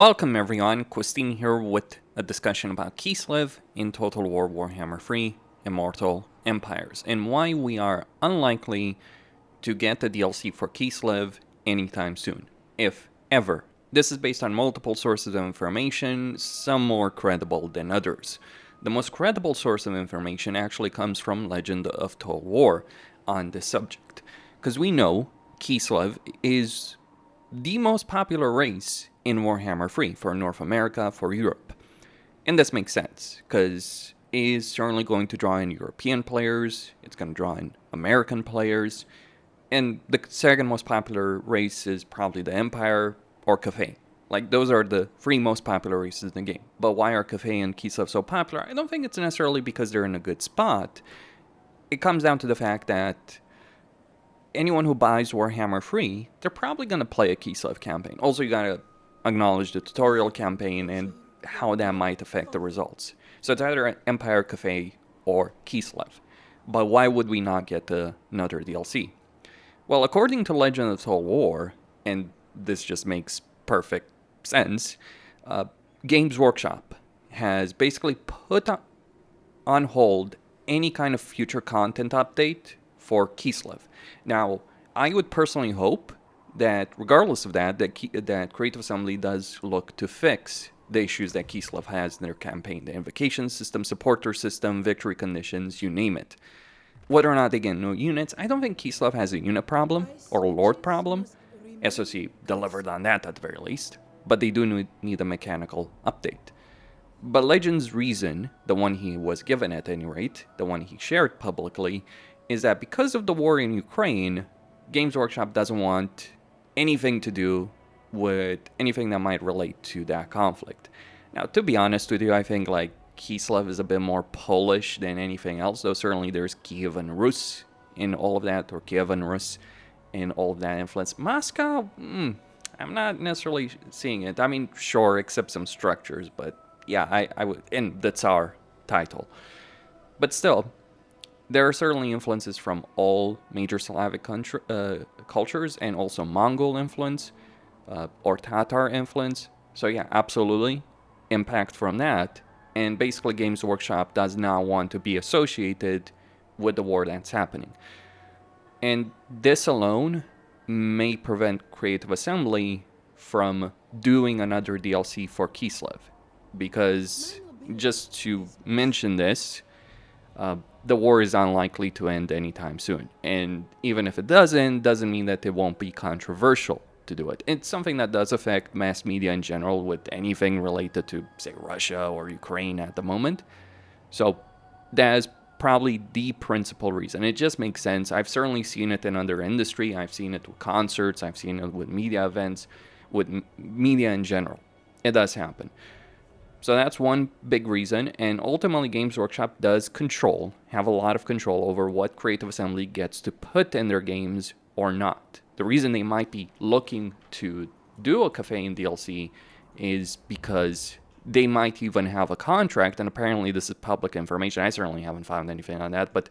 Welcome everyone, Christine here with a discussion about Kislev in Total War Warhammer 3 Immortal Empires and why we are unlikely to get the DLC for Kislev anytime soon, if ever. This is based on multiple sources of information, some more credible than others. The most credible source of information actually comes from Legend of Total War on this subject, because we know Kislev is the most popular race in Warhammer 3 for North America, for Europe. And this makes sense, because it is certainly going to draw in European players, it's going to draw in American players, and the second most popular race is probably the Empire or Cathay. Like, those are the three most popular races in the game. But why are Cathay and Kislev so popular? I don't think it's necessarily because they're in a good spot. It comes down to the fact that anyone who buys Warhammer 3, they're probably going to play a Kislev campaign. Also, you gotta acknowledge the tutorial campaign and how that might affect the results. So it's either Empire, Cathay, or Kislev. But why would we not get another DLC? Well, according to Legend of Total War, and this just makes perfect sense, Games Workshop has basically put on hold any kind of future content update for Kislev. Now, I would personally hope that regardless of that Creative Assembly does look to fix the issues that Kislev has in their campaign. The invocation system, supporter system, victory conditions, you name it. Whether or not they get new units, I don't think Kislev has a unit problem or a lord problem. SOC delivered on that at the very least. But they do need a mechanical update. But Legend's reason, the one he was given at any rate, the one he shared publicly, is that because of the war in Ukraine, Games Workshop doesn't want anything to do with anything that might relate to that conflict. Now, to be honest with you, I think like Kislev is a bit more Polish than anything else, though certainly there's Kiev and Rus in all of that, or Kiev and Rus in all of that influence. Moscow, I'm not necessarily seeing it. I mean, sure, except some structures, but yeah, I would, and that's our title. But still, there are certainly influences from all major Slavic cultures and also Mongol influence or Tatar influence. So yeah, absolutely impact from that. And basically Games Workshop does not want to be associated with the war that's happening. And this alone may prevent Creative Assembly from doing another DLC for Kislev. Because, just to mention this, the war is unlikely to end anytime soon. And even if it doesn't mean that it won't be controversial to do it. It's something that does affect mass media in general with anything related to, say, Russia or Ukraine at the moment. So that is probably the principal reason. It just makes sense. I've certainly seen it in other industry. I've seen it with concerts. I've seen it with media events, with media in general. It does happen. So that's one big reason, and ultimately Games Workshop does have a lot of control over what Creative Assembly gets to put in their games or not. The reason they might be looking to do a Cafe DLC is because they might even have a contract, and apparently this is public information. I certainly haven't found anything on that, but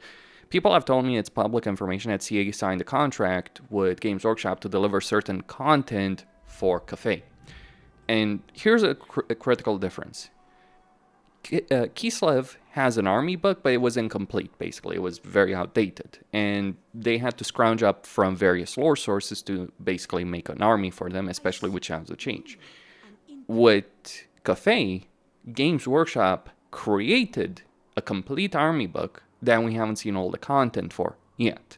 people have told me it's public information that CA signed a contract with Games Workshop to deliver certain content for Cafe. And here's a critical difference. Kislev has an army book, but it was incomplete, basically. It was very outdated. And they had to scrounge up from various lore sources to basically make an army for them, especially with Chance of Change. With Cafe, Games Workshop created a complete army book that we haven't seen all the content for yet.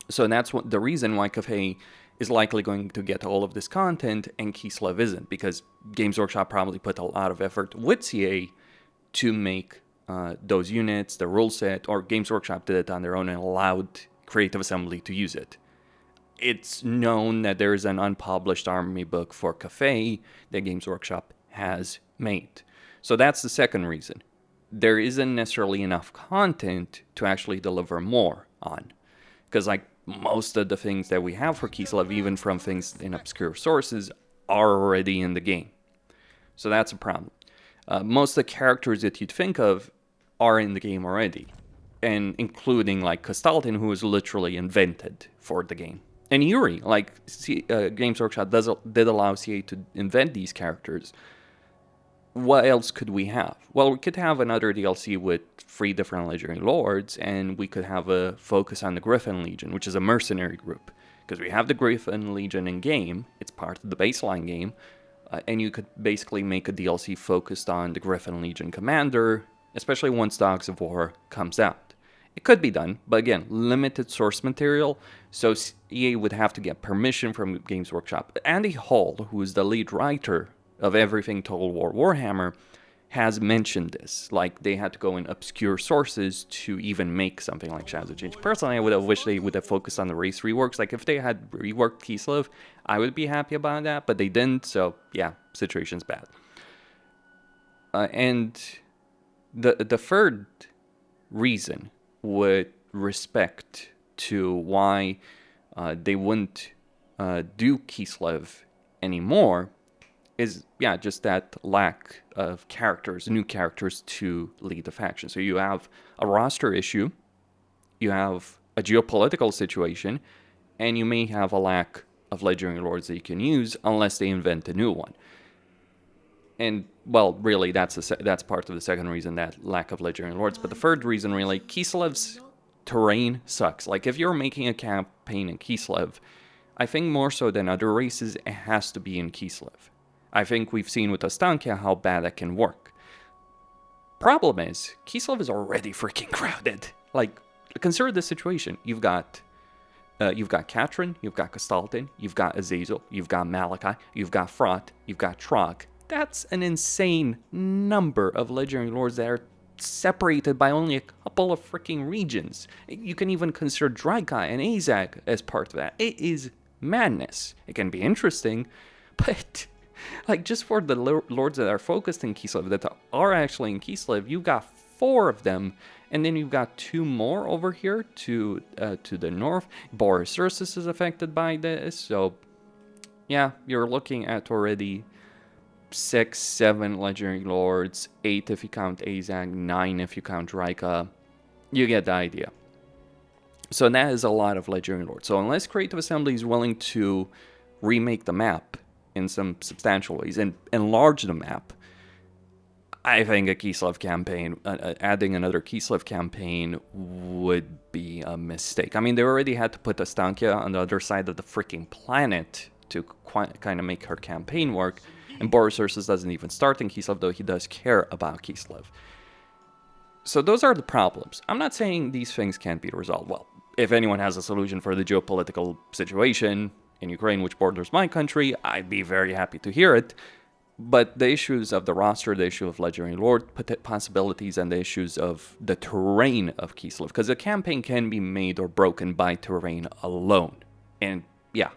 So that's the reason why Cafe is likely going to get all of this content and Kislev isn't, because Games Workshop probably put a lot of effort with CA to make those units, the rule set, or Games Workshop did it on their own and allowed Creative Assembly to use it. It's known that there is an unpublished army book for Cafe that Games Workshop has made. So that's the second reason. There isn't necessarily enough content to actually deliver more on. Because like most of the things that we have for Kislev, even from things in obscure sources, are already in the game. So that's a problem. Most of the characters that you'd think of are in the game already. And including like Kastaltin, who was literally invented for the game. And Yuri, like Games Workshop did allow CA to invent these characters. What else could we have? Well, we could have another DLC with 3 different legendary lords, and we could have a focus on the Griffin Legion, which is a mercenary group. Because we have the Griffin Legion in game, it's part of the baseline game, and you could basically make a DLC focused on the Griffin Legion commander, especially once Dogs of War comes out. It could be done, but again, limited source material, so EA would have to get permission from Games Workshop. Andy Hall, who is the lead writer of everything Total War Warhammer, has mentioned this. Like, they had to go in obscure sources to even make something like Shadows of Change. Personally, I would have wished they would have focused on the race reworks. Like, if they had reworked Kislev, I would be happy about that, but they didn't, so yeah, situation's bad. And the third reason with respect to why they wouldn't do Kislev anymore is, yeah, just that lack of characters, new characters to lead the faction. So you have a roster issue, you have a geopolitical situation, and you may have a lack of legendary lords that you can use unless they invent a new one. And, well, really, that's part of the second reason, that lack of legendary lords. But the third reason, really, Kislev's terrain sucks. Like, if you're making a campaign in Kislev, I think more so than other races, it has to be in Kislev. I think we've seen with Ostankia how bad that can work. Problem is, Kislev is already freaking crowded. Like, consider this situation. You've got Katrin, you've got Kastaltin, you've got Azazel, you've got Malachi, you've got Frot, you've got Trog. That's an insane number of legendary lords that are separated by only a couple of freaking regions. You can even consider Drykai and Azag as part of that. It is madness. It can be interesting, but like, just for the lords that are focused in Kislev, that are actually in Kislev, you got 4 of them, and then you've got 2 more over here to the north. Boris Ursus is affected by this, so yeah, you're looking at already 6, 7 legendary lords, 8 if you count Azag, 9 if you count Rika. You get the idea. So that is a lot of legendary lords. So unless Creative Assembly is willing to remake the map in some substantial ways and enlarge the map, I think a Kislev campaign, adding another Kislev campaign would be a mistake. I mean, they already had to put Ostankia on the other side of the freaking planet to kind of make her campaign work. And Boris Ursus doesn't even start in Kislev, though he does care about Kislev. So those are the problems. I'm not saying these things can't be resolved. Well, if anyone has a solution for the geopolitical situation in Ukraine, which borders my country, I'd be very happy to hear it. But the issues of the roster, the issue of legendary lord possibilities, and the issues of the terrain of Kislev, because a campaign can be made or broken by terrain alone. And yeah,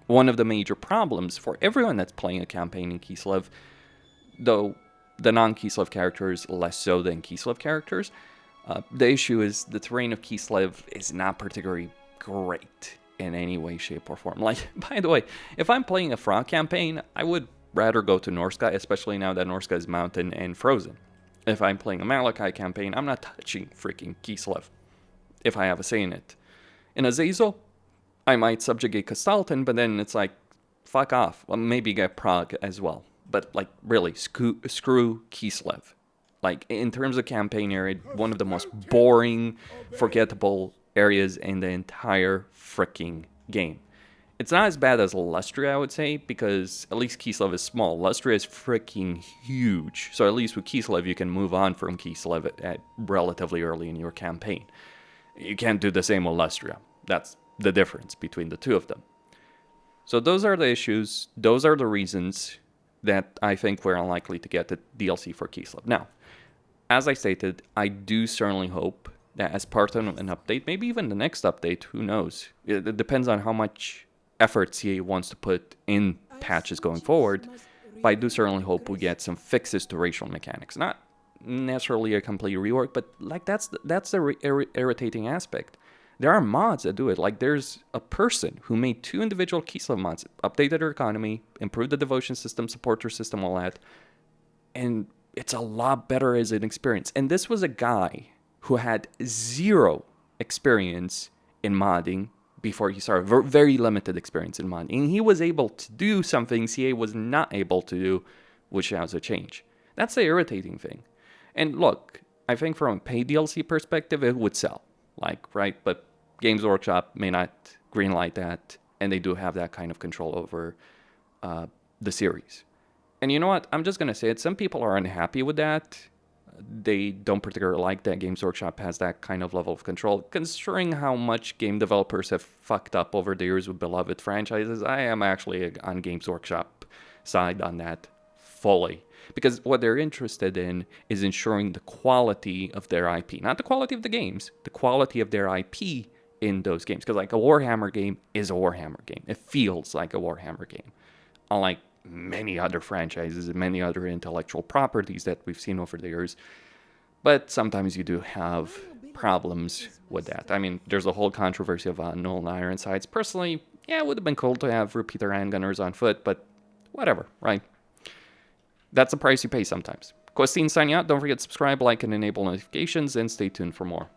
one of the major problems for everyone that's playing a campaign in Kislev, though the non-Kislev characters less so than Kislev characters, the issue is the terrain of Kislev is not particularly great in any way, shape, or form. Like, by the way, if I'm playing a Frog campaign, I would rather go to Norska, especially now that Norska is mountain and frozen. If I'm playing a Malachi campaign, I'm not touching freaking Kislev if I have a say in it. In Azazel, I might subjugate Kastaltin, but then it's like, fuck off. Well, maybe get Prague as well. But, like, really, screw Kislev. Like, in terms of campaign area, one of the most boring, forgettable areas in the entire freaking game. It's not as bad as Lustria, I would say, because at least Kislev is small. Lustria is freaking huge. So at least with Kislev, you can move on from Kislev at relatively early in your campaign. You can't do the same with Lustria. That's the difference between the two of them. So those are the issues. Those are the reasons that I think we're unlikely to get the DLC for Kislev. Now, as I stated, I do certainly hope that as part of an update, maybe even the next update, who knows? It depends on how much effort CA wants to put in patches going forward, but I do certainly hope we get some fixes to racial mechanics. Not necessarily a complete rework, but like that's the irritating aspect. There are mods that do it. Like, there's a person who made 2 individual Kislev mods, updated her economy, improved the devotion system, supporter system, all that, and it's a lot better as an experience. And this was a guy who had 0 experience in modding before he started. Very limited experience in mod. And he was able to do something CA was not able to do, which was a change. That's the irritating thing. And look, I think from a paid DLC perspective, it would sell. Like, right? But Games Workshop may not greenlight that, and they do have that kind of control over the series. And you know what? I'm just going to say it. Some people are unhappy with that. They don't particularly like that Games Workshop has that kind of level of control. Considering how much game developers have fucked up over the years with beloved franchises, I am actually on Games Workshop side on that fully. Because what they're interested in is ensuring the quality of their IP. Not the quality of the games, the quality of their IP in those games. Because like a Warhammer game is a Warhammer game. It feels like a Warhammer game. Unlike many other franchises and many other intellectual properties that we've seen over the years. But sometimes you do have problems with that. I mean, there's a whole controversy of Null and Ironsides. Personally, yeah, it would have been cool to have repeater handgunners on foot, but whatever, right? That's the price you pay sometimes. Questine signing out. Don't forget to subscribe, like, and enable notifications, and stay tuned for more.